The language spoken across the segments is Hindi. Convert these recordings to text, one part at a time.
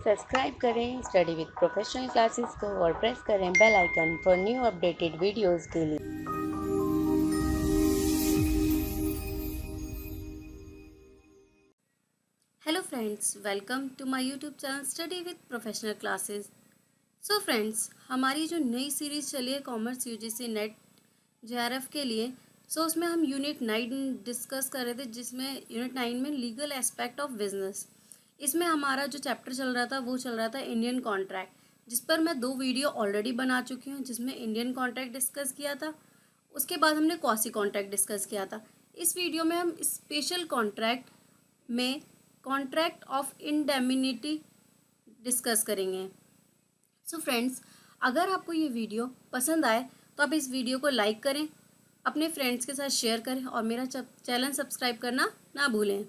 सब्सक्राइब करें स्टडी विद प्रोफेशनल क्लासेस को और प्रेस करें bell icon for new updated videos के लिए। Hello friends, welcome to my YouTube channel study with professional classes. So friends, हमारी जो नई सीरीज़ चली है कॉमर्स यूजीसी नेट जेआरएफ के लिए, उसमें हम यूनिट 9 डिस्कस कर रहे थे, जिसमें यूनिट 9 में लीगल एस्पेक्ट ऑफ बिजनेस। इसमें हमारा जो चैप्टर चल रहा था वो चल रहा था इंडियन कॉन्ट्रैक्ट, जिस पर मैं 2 वीडियो ऑलरेडी बना चुकी हूँ, जिसमें इंडियन कॉन्ट्रैक्ट डिस्कस किया था। उसके बाद हमने क्वासी कॉन्ट्रैक्ट डिस्कस किया था। इस वीडियो में हम स्पेशल कॉन्ट्रैक्ट में कॉन्ट्रैक्ट ऑफ इंडेमनिटी डिस्कस करेंगे। सो फ्रेंड्स, अगर आपको ये वीडियो पसंद आए तो आप इस वीडियो को लाइक करें, अपने फ्रेंड्स के साथ शेयर करें और मेरा चैनल सब्सक्राइब करना ना भूलें।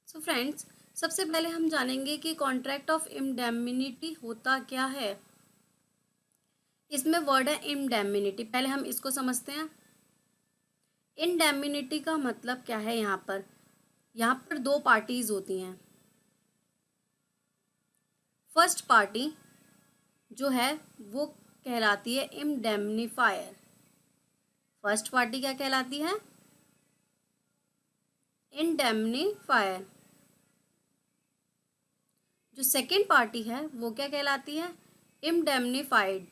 सो फ्रेंड्स, सबसे पहले हम जानेंगे कि कॉन्ट्रैक्ट ऑफ इंडेमनिटी होता क्या है। इसमें वर्ड है इंडेमनिटी। पहले हम इसको समझते हैं। इंडेमनिटी का मतलब क्या है। यहाँ पर 2 पार्टीज होती हैं। फर्स्ट पार्टी जो है वो कहलाती है इंडेमनीफायर। फर्स्ट पार्टी क्या कहलाती है? इंडेमनीफायर। जो सेकेंड पार्टी है वो क्या कहलाती है? इंडेमनीफाइड।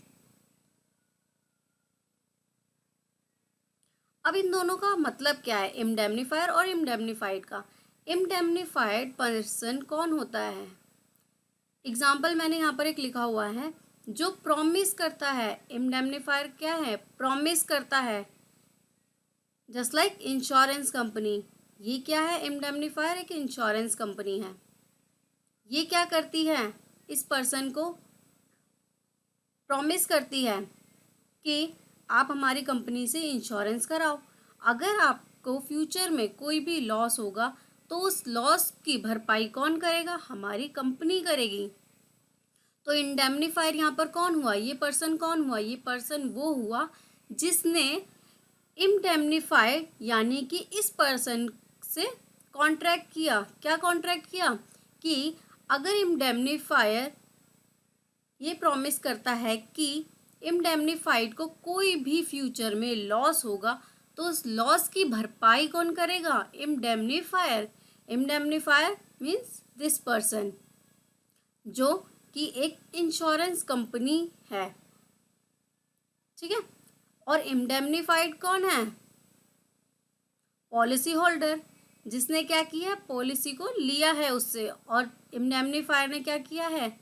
अब इन दोनों का मतलब क्या है, इंडेमनीफायर और इंडेमनीफाइड का? इंडेमनीफाइड पर्सन कौन होता है? एग्जाम्पल मैंने यहाँ पर एक लिखा हुआ है, जो प्रॉमिस करता है। इंडेमनीफायर क्या है? प्रॉमिस करता है। Just like insurance company. ये क्या है? इंडेमनीफायर एक इंश्योरेंस कंपनी है। ये क्या करती है? इस पर्सन को प्रॉमिस करती है कि आप हमारी कंपनी से इंश्योरेंस कराओ। अगर आपको फ्यूचर में कोई भी लॉस होगा तो उस लॉस की भरपाई कौन करेगा? हमारी कंपनी करेगी। तो इंडेमनीफायर यहाँ पर कौन हुआ? ये पर्सन कौन हुआ? ये पर्सन वो हुआ जिसने इंडेमनीफाइड यानी कि इस पर्सन से कॉन्ट्रैक्ट किया। क्या कॉन्ट्रैक्ट किया? कि अगर इंडेमनीफायर ये प्रॉमिस करता है कि इंडेमनीफाइड को कोई भी फ्यूचर में लॉस होगा तो उस लॉस की भरपाई कौन करेगा? Indemnifier. Indemnifier means this person, जो कि एक इंश्योरेंस कंपनी है। ठीक है। और इंडेमनीफाइड कौन है? पॉलिसी होल्डर, जिसने क्या किया? पॉलिसी को लिया है उससे। और इंडेमनीफायर ने क्या किया है?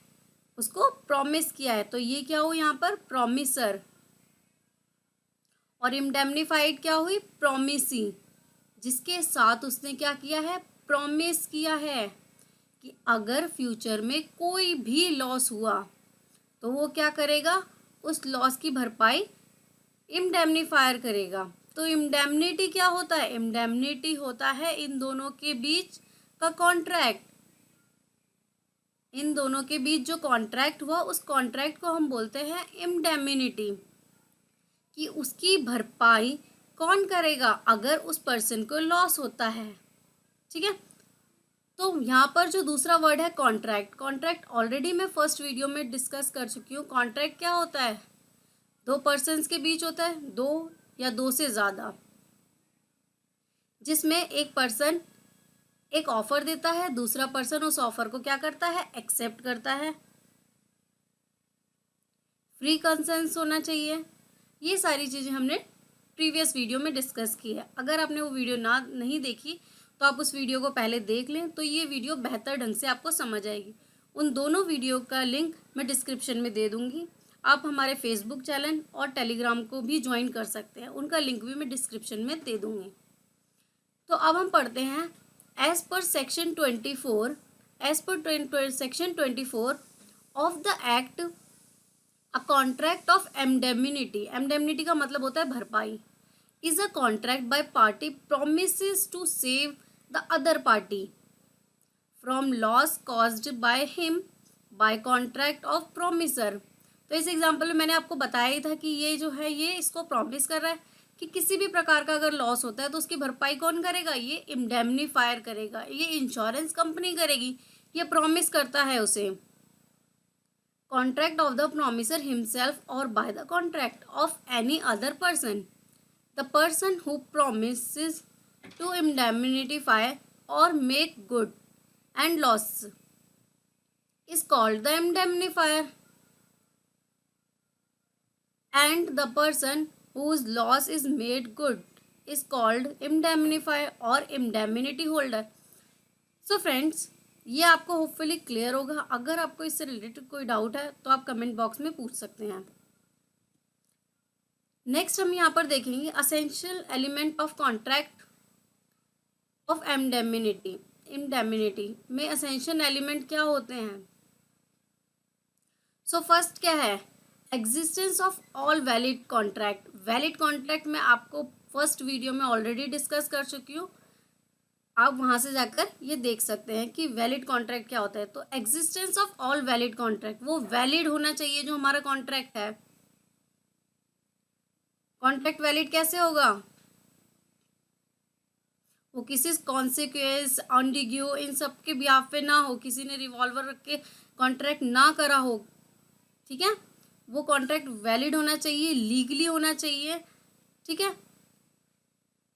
उसको प्रॉमिस किया है। तो ये क्या हुई यहाँ पर? प्रॉमिसर। और इंडेमनीफाइड क्या हुई? प्रॉमिसी, जिसके साथ उसने क्या किया है? प्रॉमिस किया है कि अगर फ्यूचर में कोई भी लॉस हुआ तो वो क्या करेगा? उस लॉस की भरपाई इंडेमनीफायर करेगा। तो इंडेमनिटी क्या होता है? इंडेमनिटी होता है इन दोनों के बीच का कॉन्ट्रैक्ट। इन दोनों के बीच जो कॉन्ट्रैक्ट हुआ उस कॉन्ट्रैक्ट को हम बोलते हैं इंडेमनिटी, कि उसकी भरपाई कौन करेगा अगर उस पर्सन को लॉस होता है। ठीक है। तो यहाँ पर जो दूसरा वर्ड है कॉन्ट्रैक्ट, कॉन्ट्रैक्ट ऑलरेडी मैं फर्स्ट वीडियो में डिस्कस कर चुकी हूँ। कॉन्ट्रैक्ट क्या होता है? 2 पर्सन्स के बीच होता है, 2 या 2 से ज़्यादा, जिसमें एक पर्सन एक ऑफर देता है, दूसरा पर्सन उस ऑफर को क्या करता है? एक्सेप्ट करता है। फ्री कंसेंस होना चाहिए। ये सारी चीज़ें हमने प्रीवियस वीडियो में डिस्कस की है। अगर आपने वो वीडियो नहीं देखी तो आप उस वीडियो को पहले देख लें, तो ये वीडियो बेहतर ढंग से आपको समझ आएगी। उन दोनों वीडियो का लिंक मैं डिस्क्रिप्शन में दे दूँगी। आप हमारे फेसबुक चैनल और टेलीग्राम को भी ज्वाइन कर सकते हैं, उनका लिंक भी मैं डिस्क्रिप्शन में दे दूँगी। तो अब हम पढ़ते हैं as per section 24 of the act a contract of indemnity. Indemnity का मतलब होता है भरपाई। Is a contract by party promises to save the other party from loss caused by him by contract of promiser. तो इस एग्जाम्पल में मैंने आपको बताया ही था कि ये जो है ये इसको प्रॉमिस कर रहा है कि किसी भी प्रकार का अगर लॉस होता है तो उसकी भरपाई कौन करेगा, ये इंडेमनीफायर करेगा, ये इंश्योरेंस कंपनी करेगी, ये प्रॉमिस करता है उसे। Contract of the promiser himself और by the contract of any other person, the person who promises to indemnify और make good and loss is called the indemnifier, and the person whose loss is made good is called indemnifier or indemnity holder. So friends, ये आपको होपफुली क्लियर होगा। अगर आपको इससे रिलेटेड कोई डाउट है तो आप कमेंट बॉक्स में पूछ सकते हैं। नेक्स्ट हम यहाँ पर देखेंगे essential element of contract of indemnity. Indemnity में असेंशियल एलिमेंट क्या होते हैं? सो फर्स्ट क्या है, existence of all valid contract. Valid contract मैं आपको फर्स्ट वीडियो में ऑलरेडी डिस्कस कर चुकी हूँ, आप वहाँ से जाकर ये देख सकते हैं कि वैलिड कॉन्ट्रैक्ट क्या होता है। तो existence of all valid contract, वो वैलिड होना चाहिए जो हमारा कॉन्ट्रैक्ट है। कॉन्ट्रैक्ट वैलिड कैसे होगा? वो किसी कॉन्सिक्वेंस ऑनडिग्यू इन सब के बिहाफ पे ना हो, किसी ने रिवॉल्वर रख के कॉन्ट्रैक्ट ना करा हो, ठीक है, वो कॉन्ट्रैक्ट वैलिड होना चाहिए, लीगली होना चाहिए, ठीक है।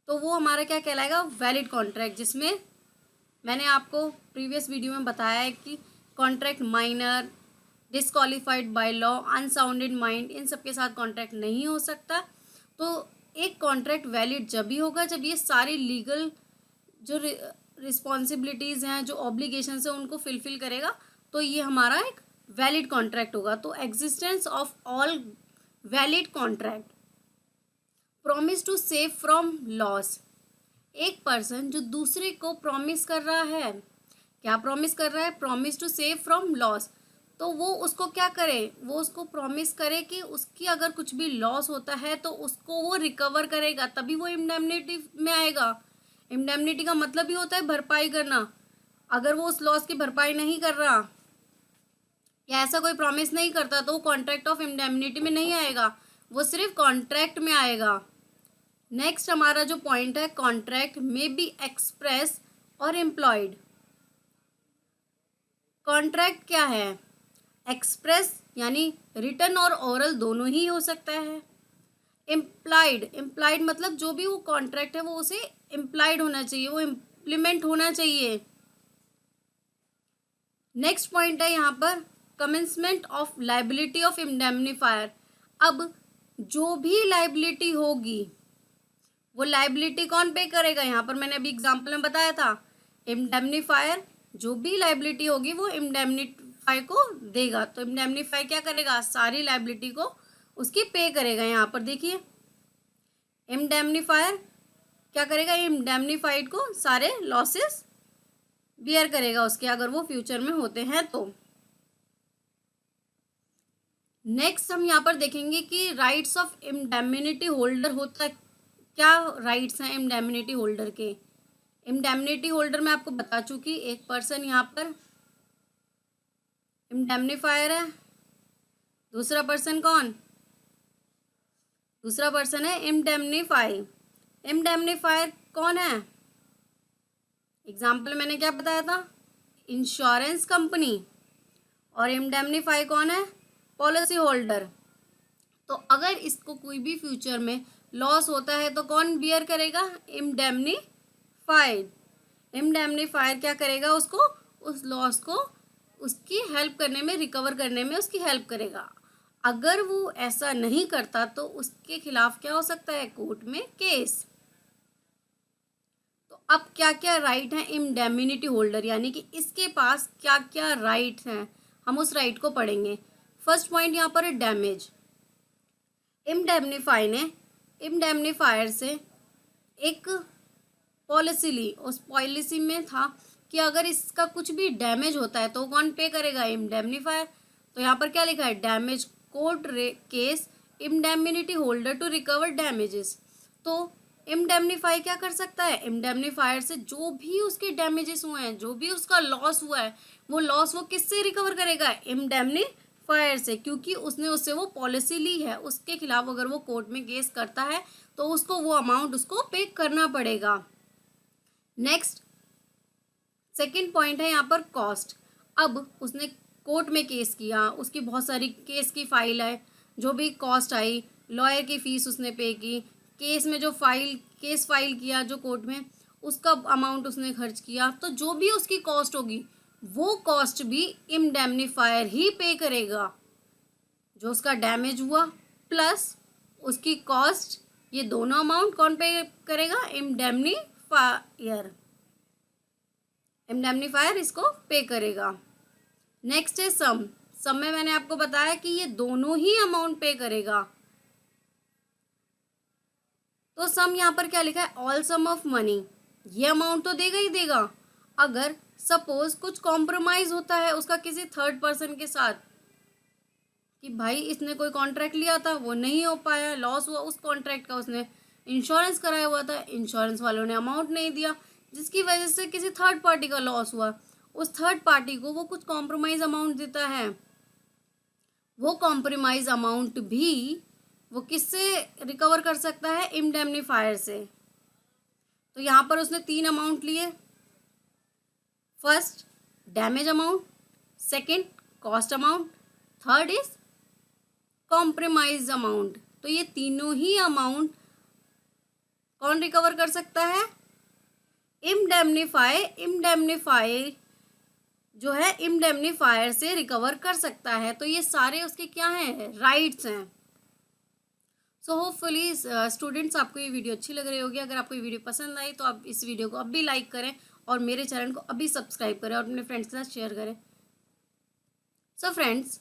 तो वो हमारा क्या कहलाएगा, वैलिड कॉन्ट्रैक्ट, जिसमें मैंने आपको प्रीवियस वीडियो में बताया है कि contract minor, disqualified by law, unsounded mind, इन सब के साथ कॉन्ट्रैक्ट नहीं हो सकता। तो एक कॉन्ट्रैक्ट वैलिड जब भी होगा जब ये सारी लीगल जो रिस्पॉन्सिबिलिटीज़ हैं, जो ऑब्लिगेशंस हैं, उनको फिलफिल करेगा, तो ये हमारा एक वैलिड कॉन्ट्रैक्ट होगा। तो existence of all valid contract, promise to save from loss. एक पर्सन जो दूसरे को प्रॉमिस कर रहा है, क्या प्रॉमिस कर रहा है, promise to save from loss, तो वो उसको क्या करे, वो उसको प्रॉमिस करे कि उसकी अगर कुछ भी लॉस होता है तो उसको वो रिकवर करेगा, तभी वो इंडेमनिटी में आएगा। इंडेमनिटी का मतलब ही होता है भरपाई करना। अगर वो उस लॉस की भरपाई नहीं कर रहा या ऐसा कोई प्रॉमिस नहीं करता तो वो कॉन्ट्रैक्ट ऑफ इंडेमनिटी में नहीं आएगा, वो सिर्फ कॉन्ट्रैक्ट में आएगा। नेक्स्ट हमारा जो पॉइंट है, कॉन्ट्रैक्ट में बी एक्सप्रेस और एम्प्लॉयड। कॉन्ट्रैक्ट क्या है, एक्सप्रेस यानी रिटन और ओरल दोनों ही हो सकता है। इम्प्लाइड, इम्प्लाइड मतलब जो भी वो कॉन्ट्रैक्ट है वो उसे इम्प्लाइड होना चाहिए, वो इम्प्लीमेंट होना चाहिए। नेक्स्ट पॉइंट है यहाँ पर commencement of liability of indemnifier. अब जो भी लाइबिलिटी होगी वो लाइबिलिटी कौन पे करेगा, यहाँ पर मैंने अभी एग्जांपल में बताया था, इंडेमनीफायर जो भी लाइबिलिटी होगी वो इंडेमनीफाई को देगा। तो इंडेमनीफाई क्या करेगा, सारी लाइबिलिटी को उसकी पे करेगा। यहाँ पर देखिए इंडेमनीफायर क्या करेगा, इंडेमनीफाइड को सारे लॉसेस बियर करेगा उसके, अगर वो फ्यूचर में होते हैं तो। नेक्स्ट हम यहाँ पर देखेंगे कि राइट्स ऑफ इंडेमनिटी होल्डर होता है, क्या राइट्स हैं इंडेमनिटी होल्डर के। इंडेमनिटी होल्डर मैं आपको बता चुकी, एक पर्सन यहाँ पर इंडेमनीफायर है, दूसरा पर्सन कौन, दूसरा पर्सन है इंडेमनीफाई। इंडेमनीफायर कौन है, एग्जाम्पल मैंने क्या बताया था, इंश्योरेंस कंपनी, और इंडेमनीफाई कौन है, पॉलिसी होल्डर। तो अगर इसको कोई भी फ्यूचर में लॉस होता है तो कौन बियर करेगा, इंडेमनीफाइड। इंडेमनीफायर क्या करेगा, उसको उस लॉस को उसकी हेल्प करने में, रिकवर करने में उसकी हेल्प करेगा। अगर वो ऐसा नहीं करता तो उसके खिलाफ क्या हो सकता है, कोर्ट में केस। तो अब क्या क्या राइट हैं इंडेमनिटी होल्डर, यानी कि इसके पास क्या क्या राइट हैं, हम उस राइट को पढ़ेंगे। फर्स्ट पॉइंट यहाँ पर है डैमेज। इंडेमनीफाई ने इंडेमनीफायर से एक पॉलिसी ली, उस पॉलिसी में था कि अगर इसका कुछ भी डैमेज होता है तो कौन पे करेगा, इंडेमनीफायर। तो यहाँ पर क्या लिखा है, damage court case indemnity holder to recover damages. तो इंडेमनीफाई क्या कर सकता है, इंडेमनीफायर से जो भी उसके डैमेजेस हुए हैं, जो भी उसका लॉस हुआ है, वो लॉस वो किससे रिकवर करेगा, इंडेमनीफायर फायर से, क्योंकि उसने उससे वो पॉलिसी ली है, उसके खिलाफ अगर वो कोर्ट में केस करता है तो उसको वो अमाउंट उसको पे करना पड़ेगा। नेक्स्ट सेकंड पॉइंट है यहाँ पर कॉस्ट। अब उसने कोर्ट में केस किया, उसकी बहुत सारी केस की फाइल है, जो भी कॉस्ट आई, लॉयर की फीस उसने पे की, केस में जो केस फाइल किया जो कोर्ट में, उसका अमाउंट उसने खर्च किया, तो जो भी उसकी कॉस्ट होगी वो कॉस्ट भी इंडेमनीफायर ही पे करेगा। जो उसका डैमेज हुआ प्लस उसकी कॉस्ट, ये दोनों अमाउंट कौन पे करेगा? इंडेमनीफायर इसको पे करेगा। नेक्स्ट है सम में मैंने आपको बताया कि ये दोनों ही अमाउंट पे करेगा। तो सम यहाँ पर क्या लिखा है? All sum of money. ये अमाउंट तो देगा ही देगा। अगर सपोज कुछ कॉम्प्रोमाइज होता है उसका किसी थर्ड पर्सन के साथ, कि भाई इसने कोई कॉन्ट्रैक्ट लिया था, वो नहीं हो पाया, लॉस हुआ उस कॉन्ट्रैक्ट का, उसने इंश्योरेंस कराया हुआ था, इंश्योरेंस वालों ने अमाउंट नहीं दिया, जिसकी वजह से किसी थर्ड पार्टी का लॉस हुआ, उस थर्ड पार्टी को वो कुछ कॉम्प्रोमाइज अमाउंट देता है। वो कॉम्प्रोमाइज अमाउंट भी वो किससे रिकवर कर सकता है? इंडेमनीफायर से। तो यहाँ पर उसने 3 अमाउंट लिए। First damage amount, second cost amount, third is compromise amount. तो ये तीनों ही अमाउंट कौन रिकवर कर सकता है? इंडेमनीफाई जो है इंडेमनीफायर से रिकवर कर सकता है। तो ये सारे उसके क्या हैं? राइट्स हैं। सो होपफुली स्टूडेंट्स आपको ये वीडियो अच्छी लग रही होगी। अगर आपको ये वीडियो पसंद आई तो आप इस वीडियो को अभी लाइक करें और मेरे चैनल को अभी सब्सक्राइब करें और अपने फ्रेंड्स के साथ शेयर करें। सो फ्रेंड्स,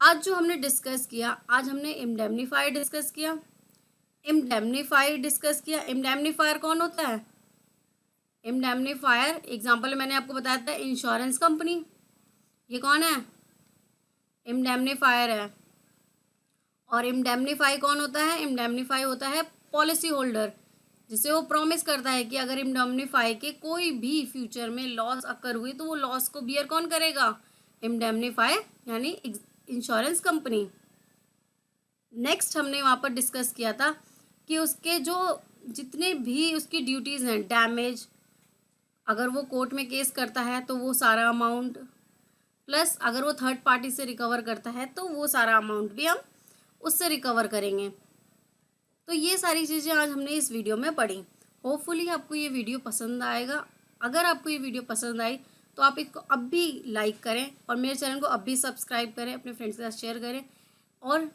आज जो हमने डिस्कस किया, आज हमने इंडेमनीफायर डिस्कस किया। इंडेमनीफायर कौन होता है? इंडेमनीफायर एग्जाम्पल मैंने आपको बताया था, इंश्योरेंस कंपनी। ये कौन है? इंडेमनीफायर है। और इंडेमनीफाई कौन होता है? इंडेमनीफाई होता है पॉलिसी होल्डर, जिसे वो प्रॉमिस करता है कि अगर इंडेमनीफाई के कोई भी फ्यूचर में लॉस अकर हुई तो वो लॉस को बियर कौन करेगा? इंडेमनीफाई यानी इंश्योरेंस कंपनी। नेक्स्ट हमने वहाँ पर डिस्कस किया था कि उसके जो जितने भी उसकी ड्यूटीज़ हैं, डैमेज, अगर वो कोर्ट में केस करता है तो वो सारा अमाउंट, प्लस अगर वो थर्ड पार्टी से रिकवर करता है तो वो सारा अमाउंट भी हम उससे रिकवर करेंगे। तो ये सारी चीज़ें आज हमने इस वीडियो में पढ़ी। होपफुली आपको ये वीडियो पसंद आएगा। अगर आपको ये वीडियो पसंद आई तो आप इसको अभी लाइक करें और मेरे चैनल को अभी सब्सक्राइब करें, अपने फ्रेंड्स के साथ शेयर करें और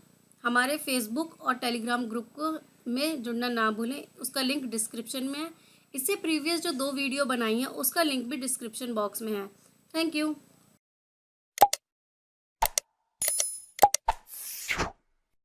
हमारे फेसबुक और टेलीग्राम ग्रुप को में जुड़ना ना भूलें। उसका लिंक डिस्क्रिप्शन में है। इससे प्रीवियस जो 2 वीडियो बनाई हैं उसका लिंक भी डिस्क्रिप्शन बॉक्स में है। Thank you.